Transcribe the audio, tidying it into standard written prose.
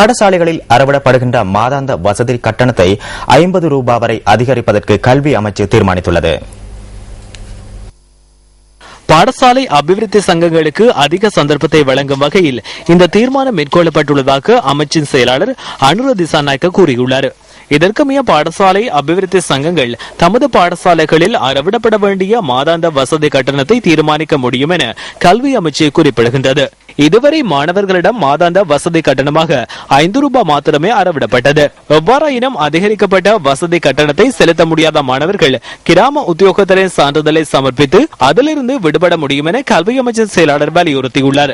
பாடசாலைகளில் அறவிடப்படுகின்ற மாதாந்த வசதி கட்டணத்தை 50 ரூபாய் வரை அதிகரிப்பதற்கு கல்வி அமைச்சு தீர்மானித்துள்ளது. பாடசாலை அபிவிருத்தி சங்கங்களுக்கு அதிக சந்தர்ப்பத்தை வழங்கும் வகையில் இந்த தீர்மானம் மேற்கொள்ளப்பட்டுள்ளதாக அமைச்சின் செயலாளர் அனுர திசாநாயக்க கூறியுள்ளார். இதற்கமைய பாடசாலை அபிவிருத்தி சங்கங்கள் தமது பாடசாலைகளில் அறவிடப்பட வேண்டிய மாதாந்த வசதி கட்டணத்தை தீர்மானிக்க முடியும் என கல்வி அமைச்சு குறிப்பிடுகின்றது. இதுவரை மாணவர்களிடம் மாதாந்த வசதி கட்டணமாக 5 ரூபாய் மாத்திரமே அறவிடப்பட்டது. எவ்வாறாயினும் அதிகரிக்கப்பட்ட வசதி கட்டணத்தை செலுத்த முடியாத மாணவர்கள் கிராம உத்தியோகத்தரின் சான்றிதழை சமர்ப்பித்து அதிலிருந்து விடுபட முடியும் என கல்வி அமைச்சர் செயலாளர் வலியுறுத்தியுள்ளார்.